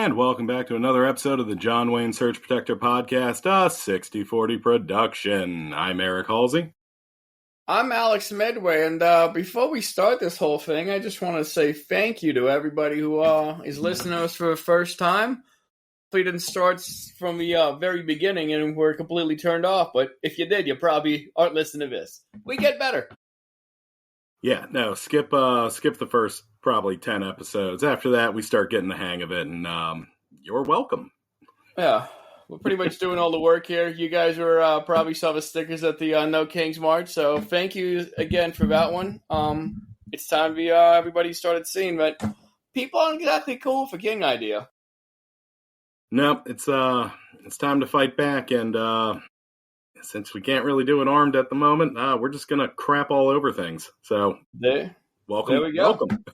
And welcome back to another episode of the John Wayne Search Protector Podcast, a 60/40 production. I'm Eric Halsey. I'm Alex Medway, and before we start this whole thing, I just want to say thank you to everybody who is listening to us for the first time. We didn't start from the very beginning and we're completely turned off, but if you did, you probably aren't listening to this. We get better. Yeah, no, skip the first probably 10 episodes. After that, we start getting the hang of it, and you're welcome. Yeah, we're pretty much doing all the work here. You guys were probably saw the stickers at the No Kings March, so thank you again for that one. It's time to be everybody started seeing that people aren't exactly cool for King idea. Nope, it's time to fight back, and since we can't really do it armed at the moment, we're just gonna crap all over things. So welcome. There we go. Welcome.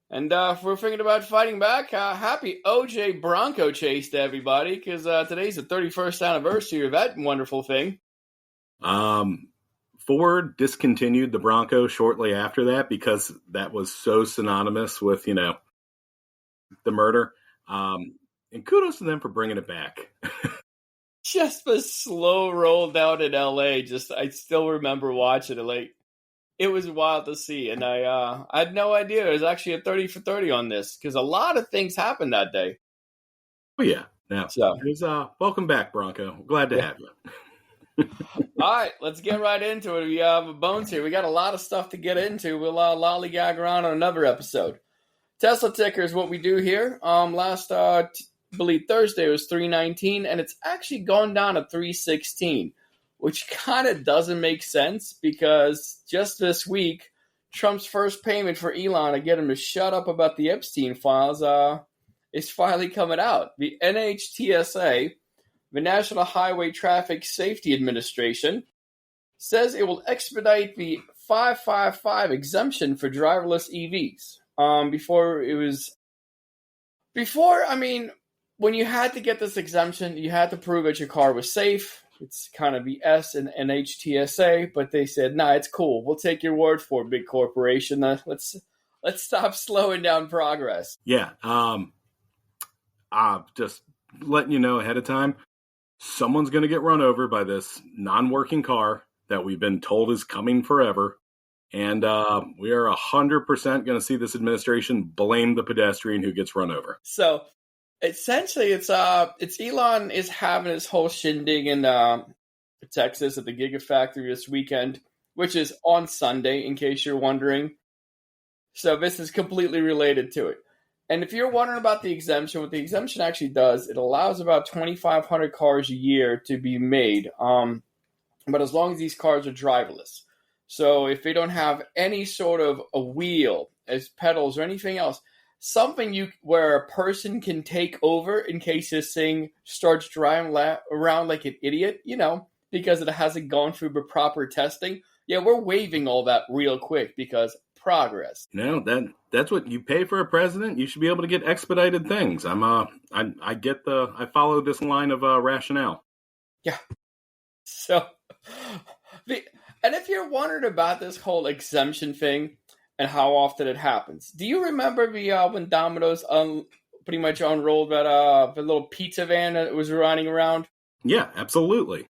And if we're thinking about fighting back, happy OJ Bronco chase to everybody, because today's the 31st anniversary of that wonderful thing. Ford discontinued the Bronco shortly after that because that was so synonymous with, the murder. And kudos to them for bringing it back. Just the slow roll down in LA. I still remember watching it. It was wild to see, and I had no idea it was actually a 30 for 30 on this because a lot of things happened that day. Oh yeah, now it was welcome back, Bronco. Glad to have you. All right, let's get right into it. We have bones here. We got a lot of stuff to get into. We'll lollygag around on another episode. Tesla ticker is what we do here. Last I believe Thursday was 319, and it's actually gone down to 316, which kind of doesn't make sense because just this week, Trump's first payment for Elon to get him to shut up about the Epstein files is finally coming out. The NHTSA, the National Highway Traffic Safety Administration, says it will expedite the 555 exemption for driverless EVs. When you had to get this exemption, you had to prove that your car was safe. It's kind of the S in NHTSA, but they said, nah, it's cool. We'll take your word for it, big corporation. Let's stop slowing down progress. Yeah. Just letting you know ahead of time, someone's going to get run over by this non-working car that we've been told is coming forever. And we are 100% going to see this administration blame the pedestrian who gets run over. So essentially, it's Elon is having his whole shindig in Texas at the Gigafactory this weekend, which is on Sunday, in case you're wondering. So this is completely related to it. And if you're wondering about the exemption, what the exemption actually does, it allows about 2,500 cars a year to be made, but as long as these cars are driverless. So if they don't have any sort of a wheel, as pedals or anything else, something where a person can take over in case this thing starts driving around like an idiot, because it hasn't gone through the proper testing. Yeah, we're waiving all that real quick because progress. That's what you pay for a president. You should be able to get expedited things. I follow this line of rationale. Yeah. So, and if you're wondering about this whole exemption thing, and how often it happens. Do you remember when Domino's pretty much unrolled that the little pizza van that was running around? Yeah, absolutely.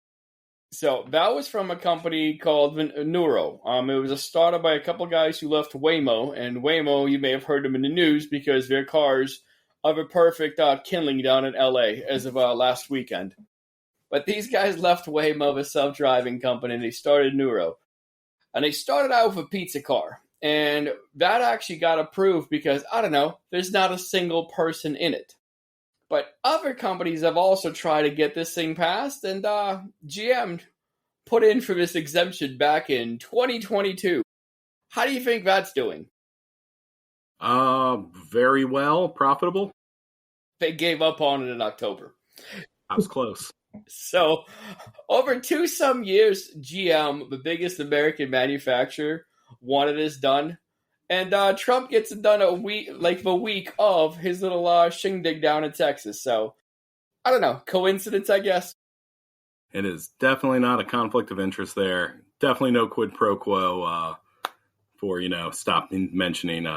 So that was from a company called Neuro. It was a startup by a couple guys who left Waymo, and Waymo, you may have heard them in the news because their cars have a perfect kindling down in LA as of last weekend. But these guys left Waymo, the self-driving company, and they started Neuro. And they started out with a pizza car. And that actually got approved because, I don't know, there's not a single person in it. But other companies have also tried to get this thing passed, and GM put in for this exemption back in 2022. How do you think that's doing? Very well. Profitable. They gave up on it in October. I was close. So, over some years, GM, the biggest American manufacturer, wanted this done, and Trump gets it done the week of his little shindig down in Texas. So, I don't know, coincidence, I guess. It is definitely not a conflict of interest there. Definitely no quid pro quo for stop mentioning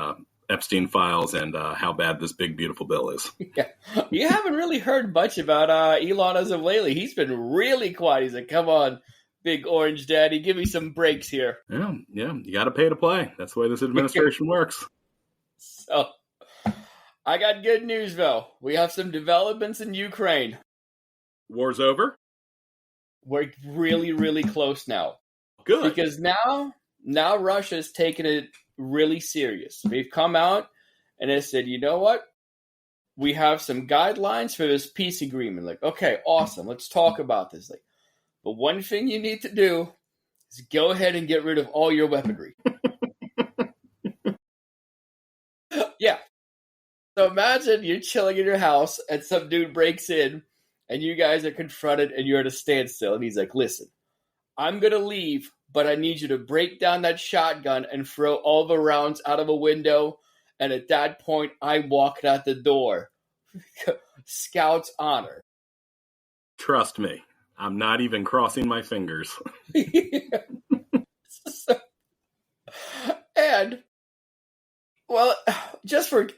Epstein files and how bad this big, beautiful bill is. Yeah. You haven't really heard much about Elon as of lately. He's been really quiet. He's like, come on, big orange daddy, give me some breaks here. Yeah, you got to pay to play. That's the way this administration works. So, I got good news, though. We have some developments in Ukraine. War's over? We're really, really close now. Good. Because now Russia's taking it really serious. They've come out and they said, you know what? We have some guidelines for this peace agreement. Like, okay, awesome. Let's talk about this. Like, but one thing you need to do is go ahead and get rid of all your weaponry. Yeah. So imagine you're chilling in your house and some dude breaks in and you guys are confronted and you're at a standstill. And he's like, listen, I'm going to leave, but I need you to break down that shotgun and throw all the rounds out of a window. And at that point, I walked out the door. Scout's honor. Trust me, I'm not even crossing my fingers. And, well, just for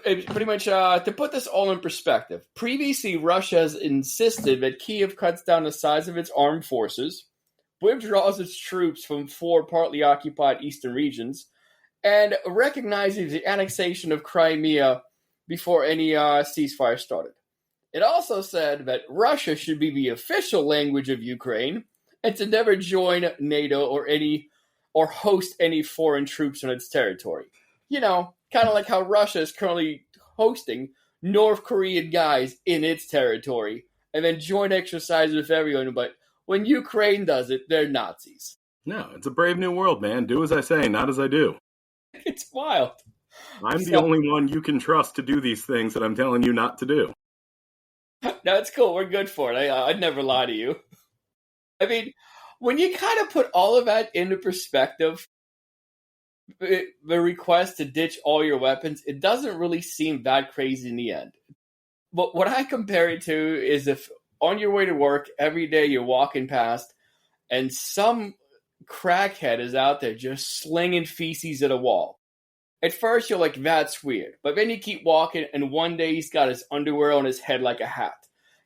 pretty much to put this all in perspective, previously Russia has insisted that Kyiv cuts down the size of its armed forces, withdraws its troops from 4 partly occupied eastern regions, and recognizes the annexation of Crimea before any ceasefire started. It also said that Russia should be the official language of Ukraine and to never join NATO or host any foreign troops on its territory. You know, kind of like how Russia is currently hosting North Korean guys in its territory and then joint exercises with everyone, but when Ukraine does it, they're Nazis. No, it's a brave new world, man. Do as I say, not as I do. It's wild. I'm the only one you can trust to do these things that I'm telling you not to do. No, it's cool. We're good for it. I'd never lie to you. I mean, when you kind of put all of that into perspective, the request to ditch all your weapons, it doesn't really seem that crazy in the end. But what I compare it to is if on your way to work, every day you're walking past and some crackhead is out there just slinging feces at a wall. At first, you're like, that's weird. But then you keep walking, and one day he's got his underwear on his head like a hat.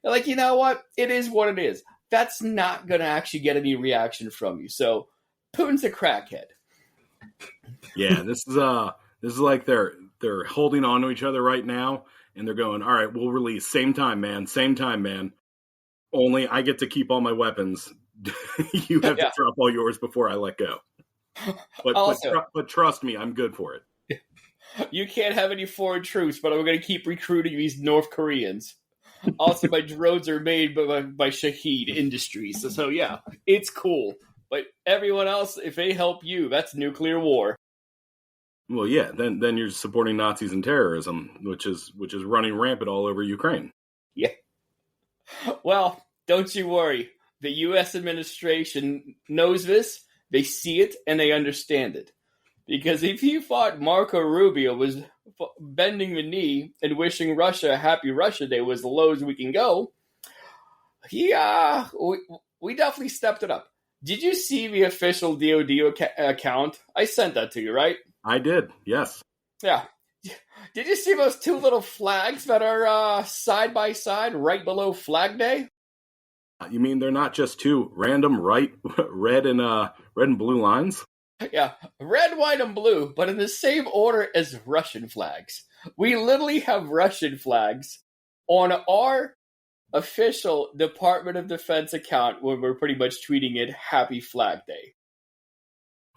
You're like, you know what? It is what it is. That's not going to actually get any reaction from you. So, Putin's a crackhead. Yeah, this is like they're holding on to each other right now, and they're going, all right, we'll release same time, man. Only I get to keep all my weapons. You have to drop all yours before I let go. But trust me, I'm good for it. You can't have any foreign troops, but I'm going to keep recruiting these North Koreans. Also, my drones are made by Shaheed Industries. So yeah, it's cool. But everyone else, if they help you, that's nuclear war. Well, yeah, then you're supporting Nazis and terrorism, which is running rampant all over Ukraine. Yeah. Well, don't you worry. The U.S. administration knows this, they see it, and they understand it. Because if you thought Marco Rubio was bending the knee and wishing Russia a happy Russia Day was the lowest we can go, we definitely stepped it up. Did you see the official DOD account? I sent that to you, right? I did, yes. Yeah. Did you see those 2 little flags that are side by side right below Flag Day? You mean they're not just 2 random red and blue lines? Yeah, red, white, and blue, but in the same order as Russian flags. We literally have Russian flags on our official Department of Defense account where we're pretty much tweeting it Happy Flag Day.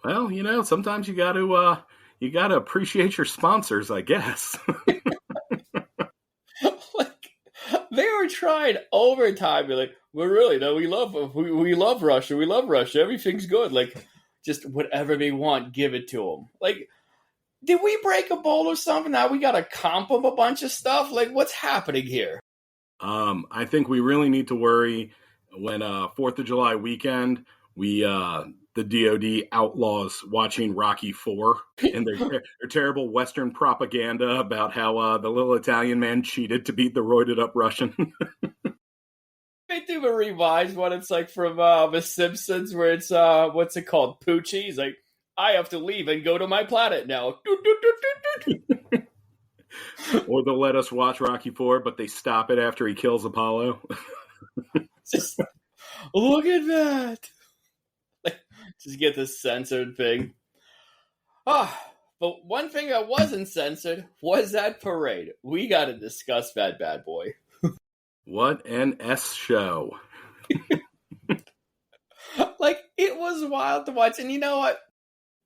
Well, sometimes you got to appreciate your sponsors, I guess. They were trying overtime. They're like, well, really, no, we love Russia. We love Russia. Everything's good. Like, just whatever they want, give it to them. Like, did we break a bowl or something? Now we got to comp them a bunch of stuff? Like, what's happening here? I think we really need to worry when 4th of July weekend, the DOD outlaws watching Rocky IV and their terrible Western propaganda about how the little Italian man cheated to beat the roided up Russian. They do a revised one. It's like from The Simpsons where it's, what's it called? Poochie. He's like, I have to leave and go to my planet now. Or they'll let us watch Rocky IV, but they stop it after he kills Apollo. Just look at that. Like, just get the censored thing. But one thing that wasn't censored was that parade. We got to discuss that bad boy. What an S show. Like, it was wild to watch. And you know what?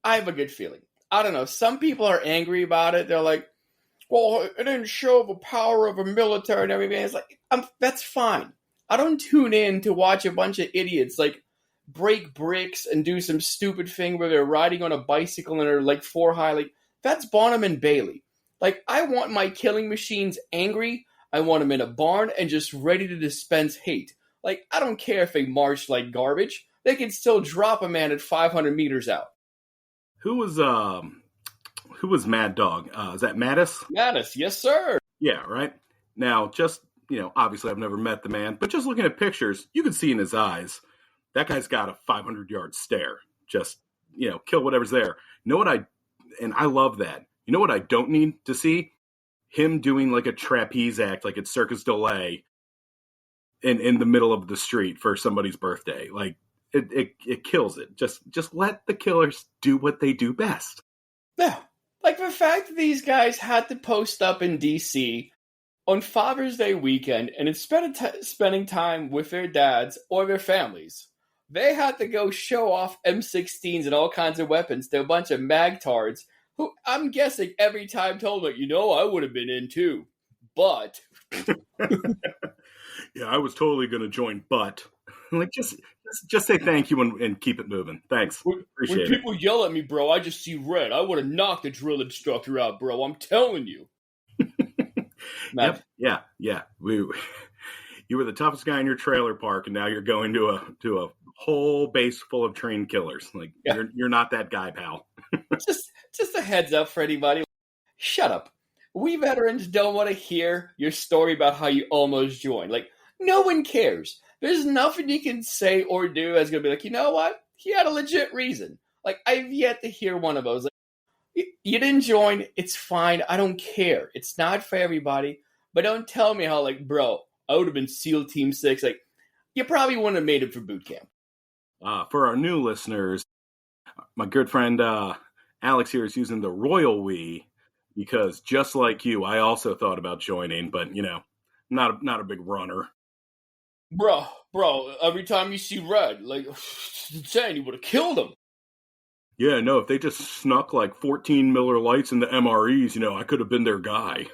I have a good feeling. I don't know. Some people are angry about it. They're like, well, it didn't show the power of a military and everything. It's like, that's fine. I don't tune in to watch a bunch of idiots like break bricks and do some stupid thing where they're riding on a bicycle and they're like 4 high. Like, that's Bonham and Bailey. Like, I want my killing machines angry. I want them in a barn and just ready to dispense hate. Like, I don't care if they march like garbage. They can still drop a man at 500 meters out. Who was Mad Dog? Is that Mattis? Mattis, yes, sir. Yeah, right. Now, just, obviously I've never met the man, but just looking at pictures, you can see in his eyes, that guy's got a 500-yard stare. Just, kill whatever's there. And I love that. You know what I don't need to see? Him doing like a trapeze act, like it's Circus Delay in the middle of the street for somebody's birthday. Like, it kills it. Just let the killers do what they do best. Yeah. Like the fact that these guys had to post up in D.C. on Father's Day weekend and instead of spending time with their dads or their families, they had to go show off M16s and all kinds of weapons to a bunch of magtards who I'm guessing every time told them, I would have been in too. But. Yeah, I was totally going to join, but. Like, just say thank you and keep it moving. Thanks. Appreciate it. When people yell at me, bro, I just see red. I would have knocked the drill instructor out, bro. I'm telling you. Yep. Yeah. You were the toughest guy in your trailer park, and now you're going to a whole base full of trained killers. Like, yeah. You're not that guy, pal. just a heads up for anybody. Shut up. We veterans don't want to hear your story about how you almost joined. Like, no one cares. There's nothing you can say or do that's going to be like, you know what? He had a legit reason. Like, I've yet to hear one of those. Like, you didn't join. It's fine. I don't care. It's not for everybody. But don't tell me how, like, bro, I would have been SEAL Team 6. Like, you probably wouldn't have made it for boot camp. For our new listeners, my good friend Alex here is using the royal we because just like you, I also thought about joining, but, not a big runner. Bro, every time you see red, like, it's insane, you would have killed him. Yeah, no, if they just snuck like 14 Miller Lights in the MREs, I could have been their guy.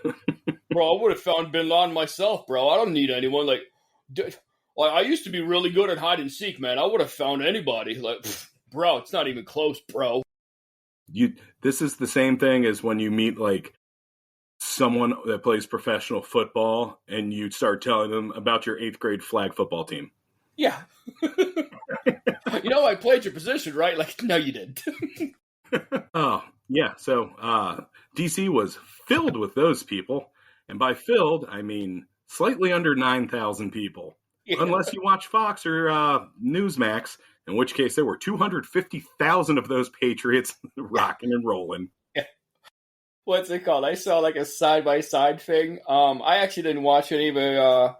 Bro, I would have found Bin Laden myself, bro. I don't need anyone. Like, I used to be really good at hide and seek, man. I would have found anybody. Like, bro, it's not even close, bro. This is the same thing as when you meet, like, someone that plays professional football and you start telling them about your 8th grade flag football team. Yeah. I played your position, right? Like, no, you didn't. Oh, yeah. So DC was filled with those people. And by filled, I mean slightly under 9,000 people. Yeah. Unless you watch Fox or Newsmax, in which case there were 250,000 of those Patriots rocking and rolling. What's it called? I saw like a side-by-side thing. I actually didn't watch any of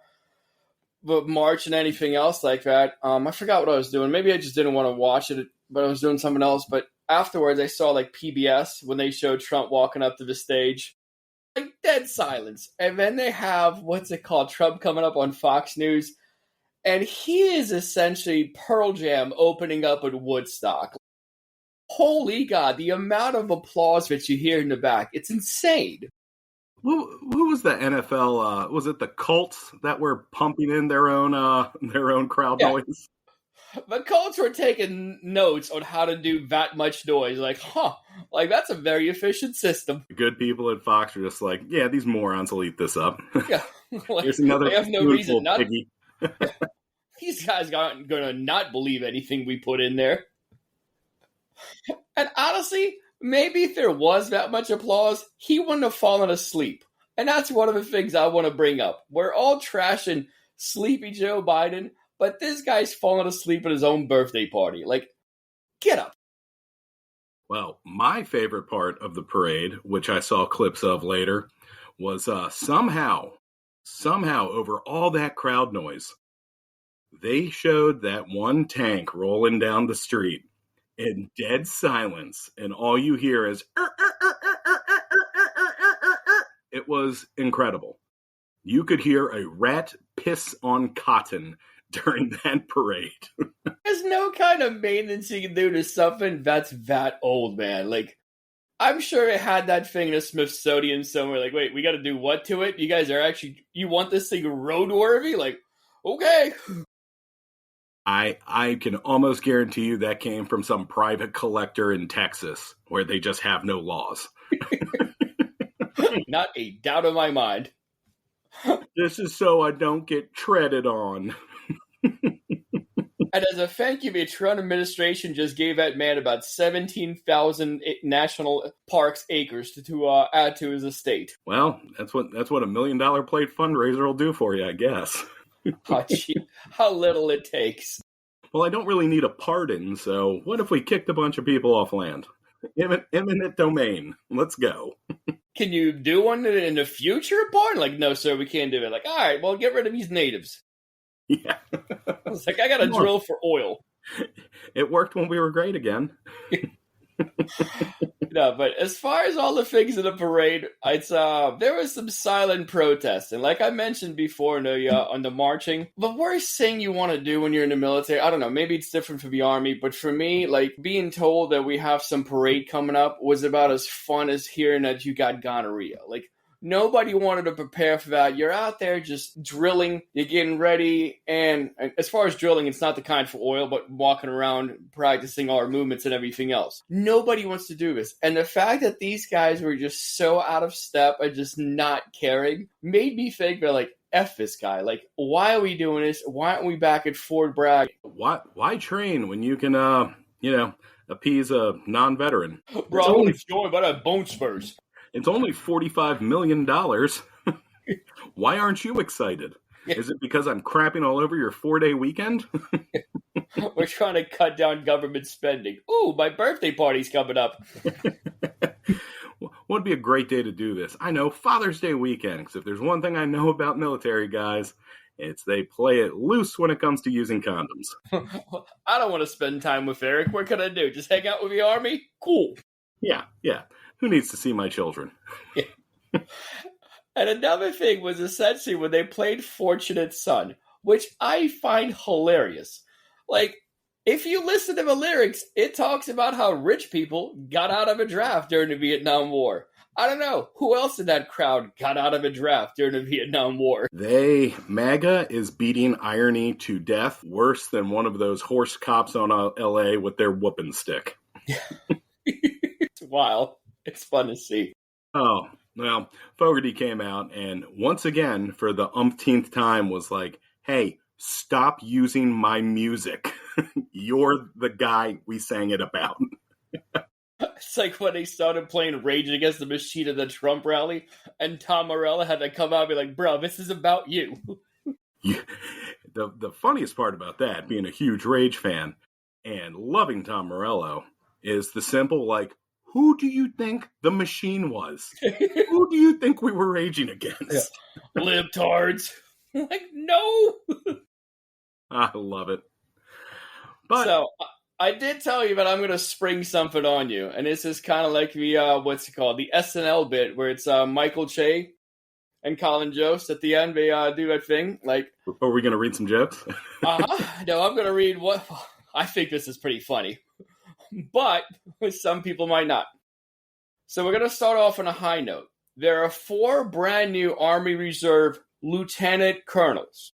the march and anything else like that. I forgot what I was doing. Maybe I just didn't want to watch it, but I was doing something else. But afterwards, I saw like PBS when they showed Trump walking up to the stage. Like, dead silence. And then they have, Trump coming up on Fox News. And he is essentially Pearl Jam opening up at Woodstock. Holy God, the amount of applause that you hear in the back, it's insane. Who was the NFL? Was it the Colts that were pumping in their own crowd noise? The Colts were taking notes on how to do that much noise. Like, that's a very efficient system. The good people at Fox are just like, yeah, these morons will eat this up. Yeah, There's another. They have no reason not. Piggy. These guys aren't going to not believe anything we put in there. And honestly, maybe if there was that much applause, he wouldn't have fallen asleep. And that's one of the things I want to bring up. We're all trashing sleepy Joe Biden, but this guy's falling asleep at his own birthday party. Like, get up. Well, my favorite part of the parade, which I saw clips of later, was somehow over all that crowd noise, they showed that one tank rolling down the street in dead silence, and all you hear is it was incredible. You could hear a rat piss on cotton during that parade. There's no kind of maintenance you can do to something that's that old, man. Like, I'm sure it had that thing in a Smithsonian somewhere. Like, wait, we got to do what to it? You guys are actually, you want this thing roadworthy? Like, okay. I can almost guarantee you that came from some private collector in Texas where they just have no laws. Not a doubt in my mind. This is so I don't get treaded on. And as a thank you, the Trump administration just gave that man about 17,000 national parks acres to add to his estate. Well, that's what a $1 million plate fundraiser will do for you, I guess. Oh, gee, how little it takes. Well, I don't really need a pardon, so what if we kicked a bunch of people off land? Eminent domain. Let's go. Can you do one in the future, pardon? Like, no, sir, we can't do it. Like, all right, well, get rid of these natives. Yeah. I was like, I got to drill for oil. It worked when we were great again. No, but as far as all the things in the parade, it's there was some silent protest, and like I mentioned before, on the marching, the worst thing you want to do when you're in the military, I don't know, maybe it's different for the army, but for me, like being told that we have some parade coming up was about as fun as hearing that you got gonorrhea. Like, nobody wanted to prepare for that. You're out there just drilling, you're getting ready, and as far as drilling, it's not the kind for oil, but walking around, practicing our movements and everything else. Nobody wants to do this. And the fact that these guys were just so out of step and just not caring made me think they're like, F this guy. Like, why are we doing this? Why aren't we back at Fort Bragg? Why train when you can, appease a non-veteran? Bro, I want to join, but I have bone spurs. It's only $45 million. Why aren't you excited? Yeah. Is it because I'm crapping all over your 4-day weekend? We're trying to cut down government spending. Ooh, my birthday party's coming up. Would be a great day to do this. I know, Father's Day weekend, because if there's one thing I know about military guys, it's they play it loose when it comes to using condoms. I don't want to spend time with Eric. What can I do? Just hang out with the army? Cool. Yeah. Who needs to see my children? Yeah. And another thing was essentially when they played Fortunate Son, which I find hilarious. Like, if you listen to the lyrics, it talks about how rich people got out of a draft during the Vietnam War. I don't know. Who else in that crowd got out of a draft during the Vietnam War? MAGA is beating irony to death worse than one of those horse cops on LA with their whooping stick. It's wild. It's fun to see. Oh, well, Fogarty came out and once again, for the umpteenth time, was like, hey, stop using my music. You're the guy we sang it about. It's like when they started playing Rage Against the Machine at the Trump rally, and Tom Morello had to come out and be like, bro, this is about you. The funniest part about that, being a huge Rage fan and loving Tom Morello, is the simple, like, who do you think the machine was? Who do you think we were raging against? Yeah. Libtards. Like, no. I love it. But so, I did tell you that I'm going to spring something on you. And this is kind of like the, what's it called? The SNL bit where it's Michael Che and Colin Jost at the end. They do that thing. Like, are we going to read some jokes? No, I'm going to read what... I think this is pretty funny. But some people might not. So we're going to start off on a high note. There are 4 brand new Army Reserve Lieutenant Colonels.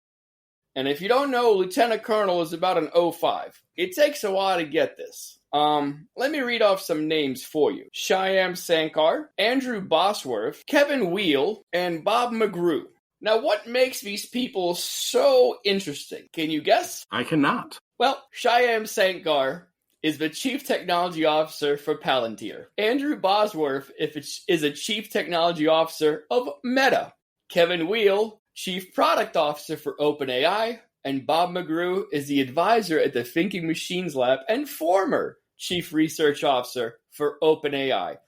And if you don't know, Lieutenant Colonel is about an 05. It takes a while to get this. Let me read off some names for you. Shyam Sankar, Andrew Bosworth, Kevin Wheel, and Bob McGrew. Now, what makes these people so interesting? Can you guess? I cannot. Well, Shyam Sankar is the Chief Technology Officer for Palantir. Andrew Bosworth is a Chief Technology Officer of Meta. Kevin Wheel, Chief Product Officer for OpenAI. And Bob McGrew is the advisor at the Thinking Machines Lab and former Chief Research Officer for OpenAI.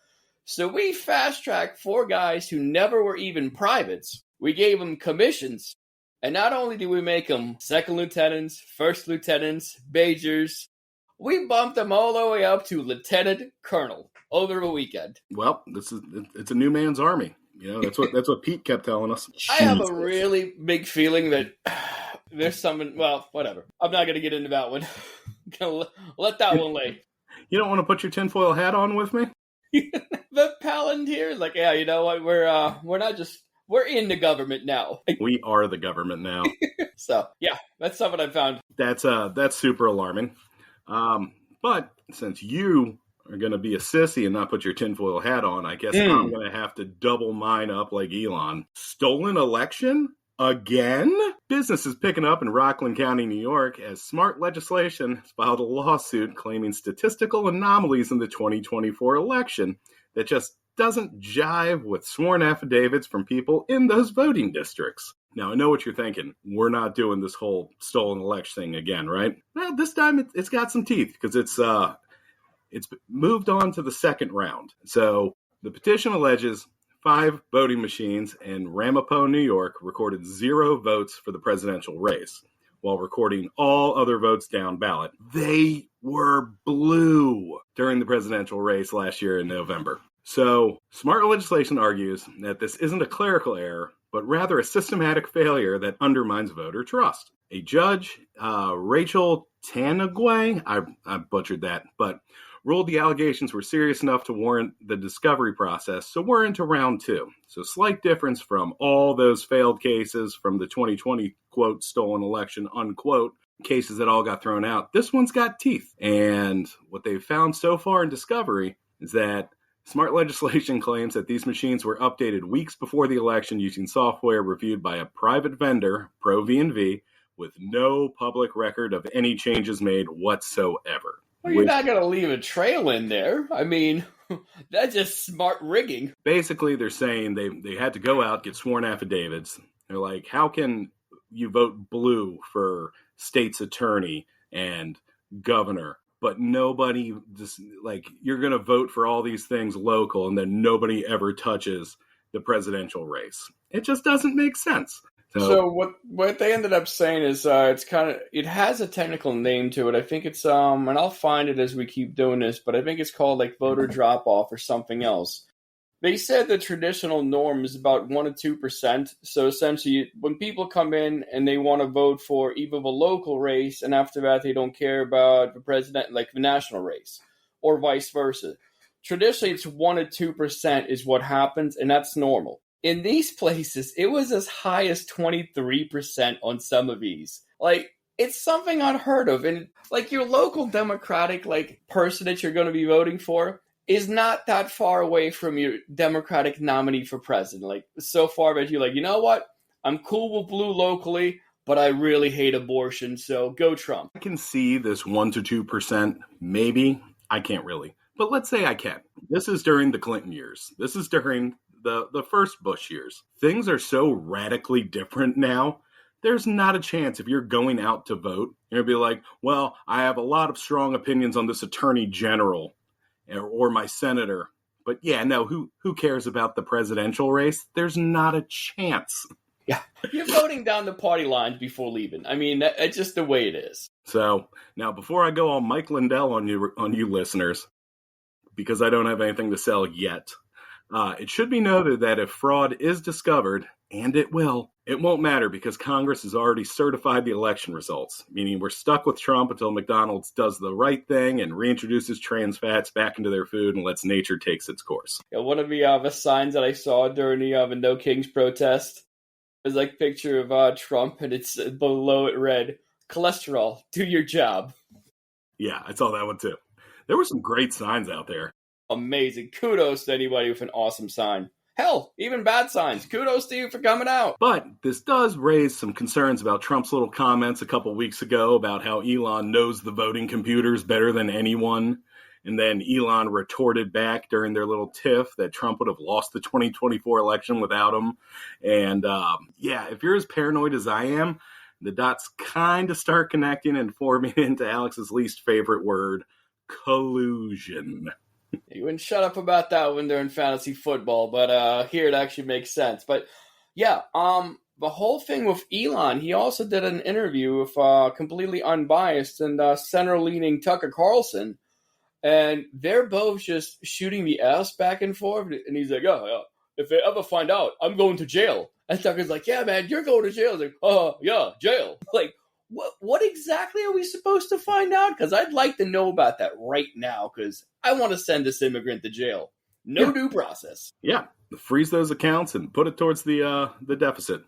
So we fast-tracked 4 guys who never were even privates. We gave them commissions. And not only did we make them second lieutenants, first lieutenants, majors, we bumped them all the way up to lieutenant colonel over the weekend. Well, it's a new man's army. That's what Pete kept telling us. I have a really big feeling that there's something. Well, whatever. I'm not going to get into that one. I'm going to let that one lay. You don't want to put your tinfoil hat on with me? The Palantir is like, yeah, you know what? We're in the government now. We are the government now. So yeah, that's something I found. That's super alarming. But since you are going to be a sissy and not put your tinfoil hat on, I guess I'm going to have to double mine up like Elon. Stolen election? Again? Business is picking up in Rockland County, New York, as smart legislation has filed a lawsuit claiming statistical anomalies in the 2024 election that just doesn't jive with sworn affidavits from people in those voting districts. Now, I know what you're thinking. We're not doing this whole stolen election thing again, right? Well, this time it's got some teeth because it's moved on to the second round. So the petition alleges 5 voting machines in Ramapo, New York, recorded 0 votes for the presidential race, while recording all other votes down ballot. They were blue during the presidential race last year in November. So, smart legislation argues that this isn't a clerical error, but rather a systematic failure that undermines voter trust. A judge, Rachel Tanagway, I butchered that, but ruled the allegations were serious enough to warrant the discovery process, so we're into round 2. So slight difference from all those failed cases from the 2020, quote, stolen election, unquote, cases that all got thrown out. This one's got teeth. And what they've found so far in discovery is that smart legislation claims that these machines were updated weeks before the election using software reviewed by a private vendor, ProV&V, with no public record of any changes made whatsoever. Well, you're not going to leave a trail in there. I mean, that's just smart rigging. Basically, they're saying they had to go out, get sworn affidavits. They're like, how can you vote blue for state's attorney and governor, but nobody, just like, you're going to vote for all these things local and then nobody ever touches the presidential race? It just doesn't make sense. So what they ended up saying is it has a technical name to it. I think it's and I'll find it as we keep doing this, but I think it's called like voter drop off or something else. They said the traditional norm is about 1 to 2%. So essentially, when people come in and they want to vote for either the local race, and after that they don't care about the president, like the national race, or vice versa. Traditionally, it's 1 to 2% is what happens, and that's normal. In these places, it was as high as 23% on some of these. Like, it's something unheard of. And, like, your local Democratic, like, person that you're going to be voting for is not that far away from your Democratic nominee for president. Like, so far that you're like, you know what? I'm cool with blue locally, but I really hate abortion, so go Trump. I can see this 1 to 2%, maybe. I can't really. But let's say I can. This is during the Clinton years. This is during the first Bush years. Things are so radically different now. There's not a chance if you're going out to vote, you're going to be like, well, I have a lot of strong opinions on this attorney general or my senator. But yeah, no, who cares about the presidential race? There's not a chance. Yeah, you're voting down the party lines before leaving. I mean, that's just the way it is. So now before I go all Mike Lindell on you listeners, because I don't have anything to sell yet, it should be noted that if fraud is discovered, and it won't matter because Congress has already certified the election results, meaning we're stuck with Trump until McDonald's does the right thing and reintroduces trans fats back into their food and lets nature take its course. Yeah, one of the signs that I saw during the No Kings protest was like a picture of Trump, and it's below it read, cholesterol, do your job. Yeah, I saw that one too. There were some great signs out there. Amazing. Kudos to anybody with an awesome sign. Hell, even bad signs. Kudos to you for coming out. But this does raise some concerns about Trump's little comments a couple weeks ago about how Elon knows the voting computers better than anyone. And then Elon retorted back during their little tiff that Trump would have lost the 2024 election without him. And if you're as paranoid as I am, the dots kind of start connecting and forming into Alex's least favorite word, collusion. You wouldn't shut up about that when they're in fantasy football, but here it actually makes sense. But yeah, the whole thing with Elon, he also did an interview with completely unbiased and center-leaning Tucker Carlson, and they're both just shooting the ass back and forth. And he's like, "Oh, yeah, if they ever find out, I'm going to jail." And Tucker's like, "Yeah, man, you're going to jail." He's like, "Oh, yeah, jail." Like, what exactly are we supposed to find out? Because I'd like to know about that right now, because I want to send this immigrant to jail. No due process. Yeah, freeze those accounts and put it towards the deficit.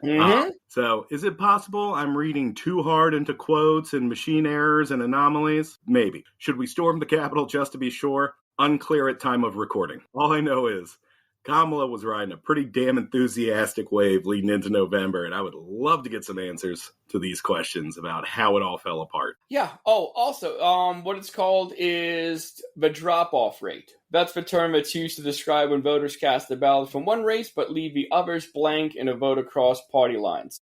Mm-hmm. So, is it possible I'm reading too hard into quotes and machine errors and anomalies? Maybe. Should we storm the Capitol just to be sure? Unclear at time of recording. All I know is Kamala was riding a pretty damn enthusiastic wave leading into November, and I would love to get some answers to these questions about how it all fell apart. Yeah. Oh, also, what it's called is the drop-off rate. That's the term that's used to describe when voters cast a ballot from one race but leave the others blank in a vote across party lines.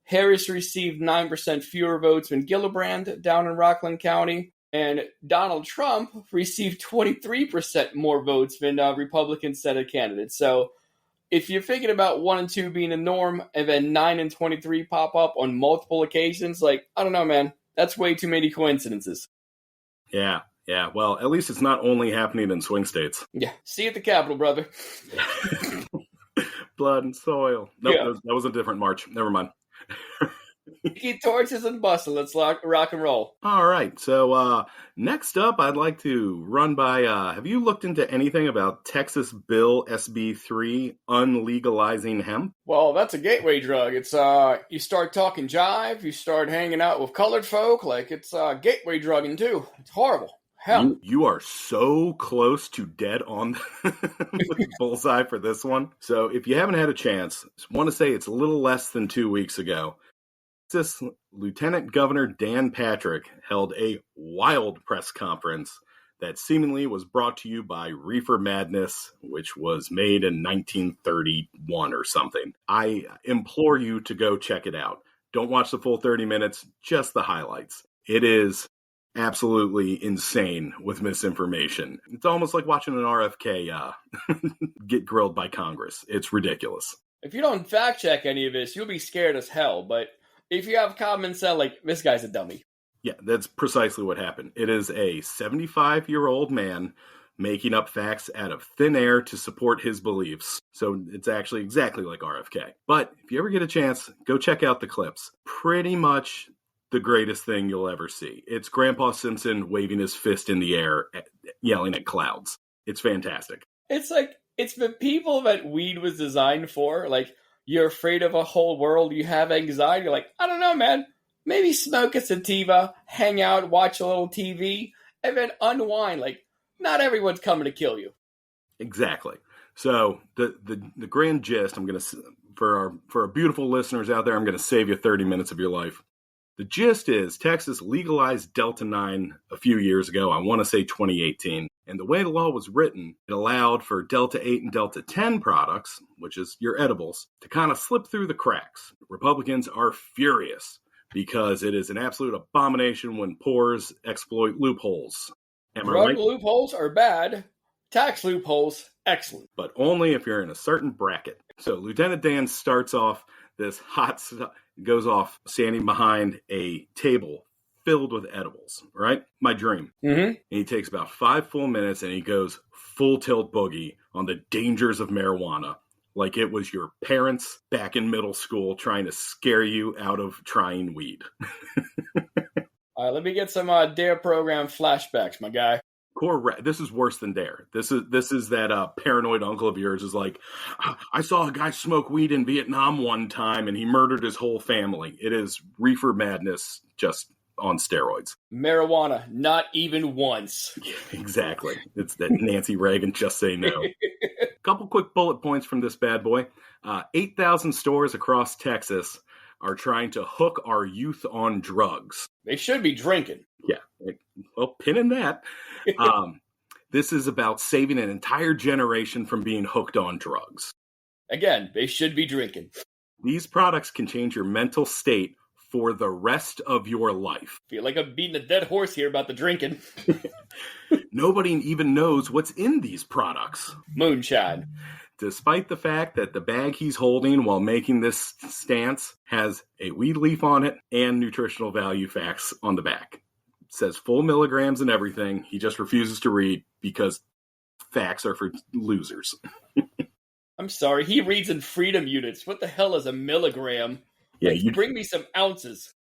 Harris received 9% fewer votes than Gillibrand down in Rockland County, and Donald Trump received 23% more votes than Republican Senate candidates. So if you're thinking about 1 and 2 being a norm, and then 9 and 23 pop up on multiple occasions, like, I don't know, man. That's way too many coincidences. Yeah. Well, at least it's not only happening in swing states. Yeah. See you at the Capitol, brother. Blood and soil. Nope, Yeah. that was a different march. Never mind. Keep torches and bustle. Let's rock and roll. All right. So next up, I'd like to run by, have you looked into anything about Texas Bill SB 3 unlegalizing hemp? Well, that's a gateway drug. It's you start talking jive, you start hanging out with colored folk, like it's gateway drugging too. It's horrible. Hell. You are so close to dead on the bullseye for this one. So if you haven't had a chance, I want to say it's a little less than 2 weeks ago. Texas Lieutenant Governor Dan Patrick held a wild press conference that seemingly was brought to you by Reefer Madness, which was made in 1931 or something. I implore you to go check it out. Don't watch the full 30 minutes, just the highlights. It is absolutely insane with misinformation. It's almost like watching an RFK get grilled by Congress. It's ridiculous. If you don't fact check any of this, you'll be scared as hell, but if you have common sense, like, this guy's a dummy. Yeah, that's precisely what happened. It is a 75-year-old man making up facts out of thin air to support his beliefs. So it's actually exactly like RFK. But if you ever get a chance, go check out the clips. Pretty much the greatest thing you'll ever see. It's Grandpa Simpson waving his fist in the air, yelling at clouds. It's fantastic. It's like, it's the people that weed was designed for. Like, you're afraid of a whole world, you have anxiety. You're like, I don't know, man. Maybe smoke a sativa, hang out, watch a little TV, and then unwind. Like, not everyone's coming to kill you. Exactly. So the grand gist, I'm going to, for our beautiful listeners out there, I'm going to save you 30 minutes of your life. The gist is Texas legalized Delta 9 a few years ago. I want to say 2018. And the way the law was written, it allowed for Delta 8 and Delta 10 products, which is your edibles, to kind of slip through the cracks. Republicans are furious because it is an absolute abomination when poors exploit loopholes. Am I right? Drug loopholes are bad. Tax loopholes, excellent. But only if you're in a certain bracket. So Lieutenant Dan starts off this goes off standing behind a table filled with edibles, right? My dream. Mm-hmm. And he takes about 5 full minutes and he goes full tilt boogie on the dangers of marijuana. Like it was your parents back in middle school trying to scare you out of trying weed. All right, let me get some DARE program flashbacks, my guy. Correct. This is worse than DARE. This is that paranoid uncle of yours is like, I saw a guy smoke weed in Vietnam one time and he murdered his whole family. It is Reefer Madness just on steroids. Marijuana, not even once. Yeah, exactly. It's that Nancy Reagan just say no. Couple quick bullet points from this bad boy. 8,000 stores across Texas are trying to hook our youth on drugs. They should be drinking. Yeah. Well, pin in that. This is about saving an entire generation from being hooked on drugs. Again, they should be drinking. These products can change your mental state for the rest of your life. Feel like I'm beating a dead horse here about the drinking. Nobody even knows what's in these products. Moonshine. Despite the fact that the bag he's holding while making this stance has a weed leaf on it and nutritional value facts on the back. It says full milligrams and everything. He just refuses to read because facts are for losers. I'm sorry, he reads in freedom units. What the hell is a milligram? Yeah, like, you bring me some ounces.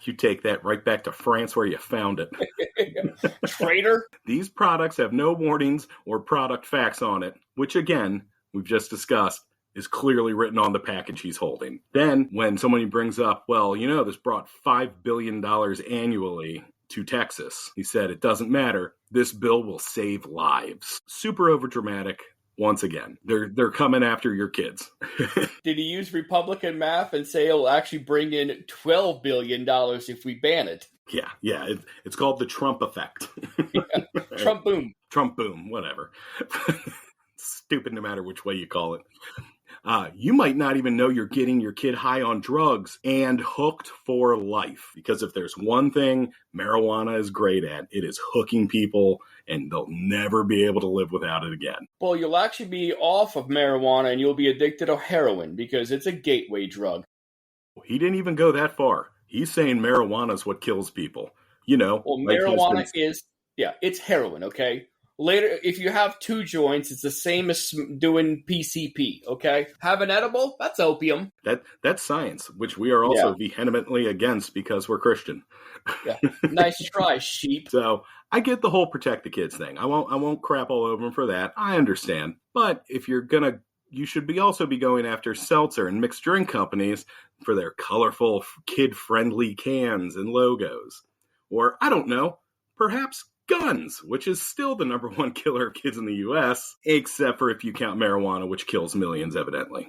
You take that right back to France where you found it. Traitor. These products have no warnings or product facts on it, which again, we've just discussed, is clearly written on the package he's holding. Then, when somebody brings up, well, this brought $5 billion annually to Texas, he said, it doesn't matter. This bill will save lives. Super overdramatic. Once again, they're coming after your kids. Did he use Republican math and say it'll actually bring in $12 billion if we ban it? Yeah. It's called the Trump effect. Trump boom. Trump boom, whatever. Stupid no matter which way you call it. You might not even know you're getting your kid high on drugs and hooked for life. Because if there's one thing marijuana is great at, it is hooking people, and they'll never be able to live without it again. Well, you'll actually be off of marijuana and you'll be addicted to heroin because it's a gateway drug. He didn't even go that far. He's saying marijuana is what kills people. Well, marijuana is, it's heroin, okay? Later, if you have 2 joints, it's the same as doing PCP, okay? Have an edible, that's opium. That's science, which we are also vehemently against because we're Christian. Yeah. Nice try, sheep. So I get the whole protect the kids thing. I won't crap all over them for that. I understand. But if you're you should also be going after seltzer and mixed drink companies for their colorful, kid-friendly cans and logos. Or, I don't know, perhaps guns, which is still the number one killer of kids in the U.S., except for if you count marijuana, which kills millions, evidently.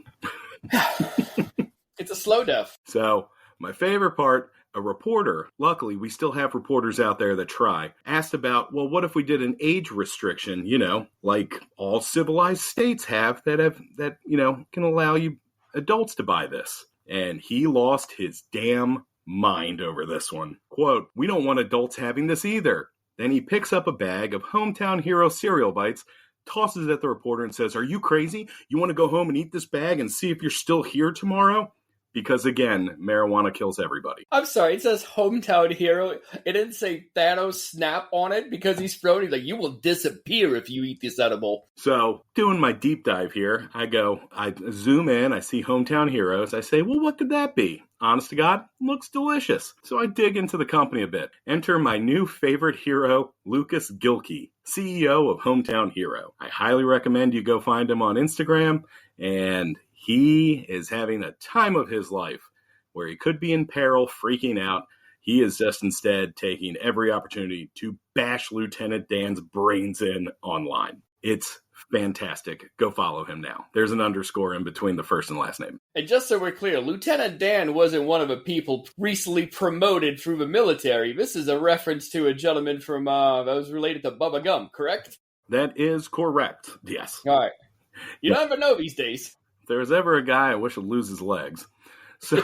It's a slow death. So, my favorite part, a reporter, luckily we still have reporters out there that try, asked about, well, what if we did an age restriction, like all civilized states have that can allow you adults to buy this. And he lost his damn mind over this one. Quote, we don't want adults having this either. Then he picks up a bag of Hometown Hero cereal bites, tosses it at the reporter and says, are you crazy? You want to go home and eat this bag and see if you're still here tomorrow? Because, again, marijuana kills everybody. I'm sorry, it says Hometown Hero. It didn't say Thanos Snap on it because he's floating. Like, you will disappear if you eat this edible. So, doing my deep dive here, I zoom in, I see Hometown Heroes. I say, well, what could that be? Honest to God, looks delicious. So I dig into the company a bit. Enter my new favorite hero, Lucas Gilkey, CEO of Hometown Hero. I highly recommend you go find him on Instagram, and he is having a time of his life where he could be in peril, freaking out. He is just instead taking every opportunity to bash Lieutenant Dan's brains in online. It's fantastic. Go follow him now. There's an underscore in between the first and last name. And just so we're clear, Lieutenant Dan wasn't one of the people recently promoted through the military. This is a reference to a gentleman from that was related to Bubba Gump, correct? That is correct. Yes. All right. You never know these days. If there's ever a guy I wish would lose his legs. So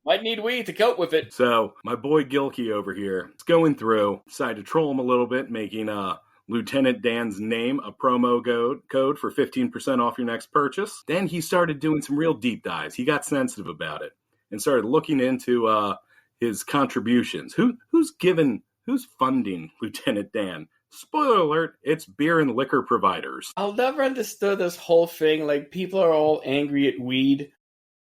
might need weed to cope with it. So my boy Gilkey over here is going through, decided to troll him a little bit, making Lieutenant Dan's name a promo code for 15% off your next purchase. Then he started doing some real deep dives. He got sensitive about it and started looking into his contributions. Who's funding Lieutenant Dan? Spoiler alert, it's beer and liquor providers. I'll never understood this whole thing. Like, people are all angry at weed.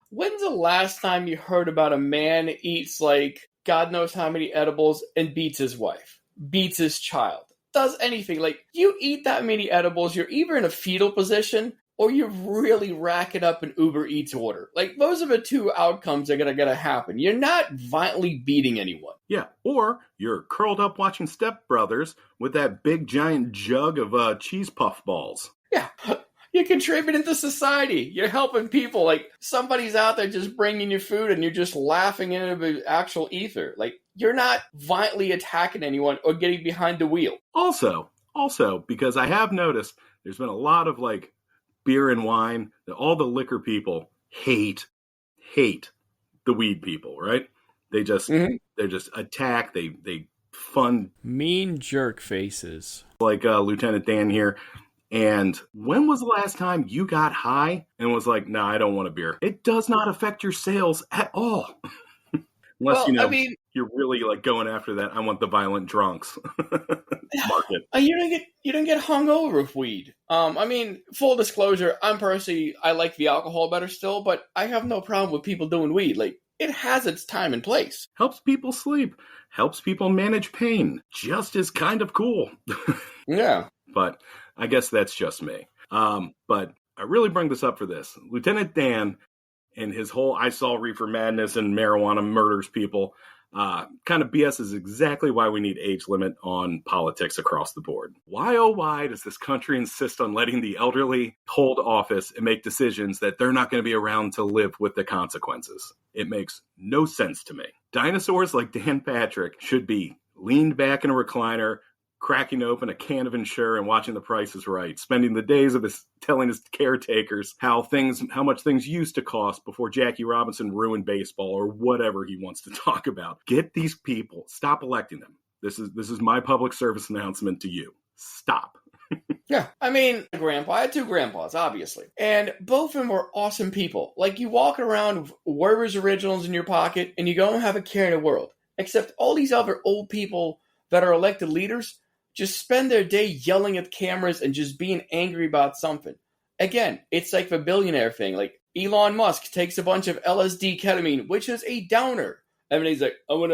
When's the last time you heard about a man eats, like, God knows how many edibles and beats his wife, beats his child, does anything? Like, you eat that many edibles, you're either in a fetal position or you really rack it up an Uber Eats order. Like, those are the 2 outcomes that are going to happen. You're not violently beating anyone. Yeah, or you're curled up watching Step Brothers with that big giant jug of cheese puff balls. Yeah, you're contributing to society. You're helping people. Like, somebody's out there just bringing you food and you're just laughing into the actual ether. Like, you're not violently attacking anyone or getting behind the wheel. Also, because I have noticed there's been a lot of, like, beer and wine that all the liquor people hate the weed people, right? They just they just attack. They fund mean jerk faces like Lieutenant Dan here. And when was the last time you got high and was like, "Nah, I don't want a beer"? It does not affect your sales at all, unless you're really like going after that. I want the violent drunks market. You don't get hungover with weed. Full disclosure, I like the alcohol better still, but I have no problem with people doing weed. Like, it has its time and place. Helps people sleep. Helps people manage pain. Just is kind of cool. Yeah. But I guess that's just me. But I really bring this up for this. Lieutenant Dan and his whole I saw reefer madness and marijuana murders people kind of BS is exactly why we need age limit on politics across the board. Why, oh why, does this country insist on letting the elderly hold office and make decisions that they're not going to be around to live with the consequences? It makes no sense to me. Dinosaurs like Dan Patrick should be leaned back in a recliner, cracking open a can of Ensure and watching The Price is Right, spending the days of his telling his caretakers how much things used to cost before Jackie Robinson ruined baseball or whatever he wants to talk about. Get these people, stop electing them. This is my public service announcement to you. Stop. Yeah, I had two grandpas, obviously, and both of them were awesome people. Like, you walk around with Werther's Originals in your pocket, and you don't have a care in the world. Except all these other old people that are elected leaders just spend their day yelling at cameras and just being angry about something. Again, it's like the billionaire thing. Like, Elon Musk takes a bunch of LSD ketamine, which is a downer. And he's like, I want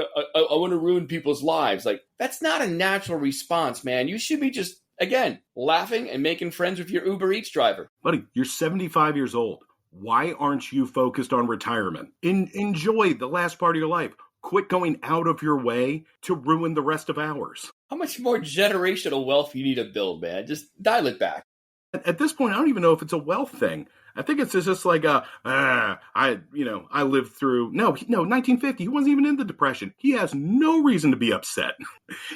to ruin people's lives. Like, that's not a natural response, man. You should be just, again, laughing and making friends with your Uber Eats driver. Buddy, you're 75 years old. Why aren't you focused on retirement? Enjoy the last part of your life. Quit going out of your way to ruin the rest of ours. How much more generational wealth you need to build, man? Just dial it back. At this point, I don't even know if it's a wealth thing. I think it's just like I lived through 1950. He wasn't even in the Depression. He has no reason to be upset.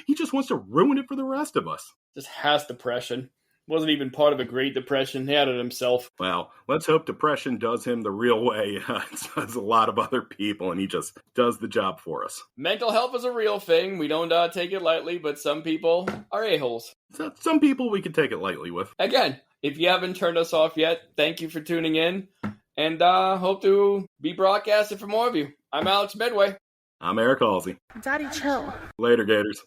He just wants to ruin it for the rest of us. Just has depression. Wasn't even part of a Great Depression. He had it himself. Well, let's hope depression does him the real way. It does a lot of other people, and he just does the job for us. Mental health is a real thing. We don't take it lightly, but some people are a-holes. Some people we can take it lightly with. Again, if you haven't turned us off yet, thank you for tuning in, and hope to be broadcasted for more of you. I'm Alex Medway. I'm Eric Halsey. Daddy, chill. Later, Gators.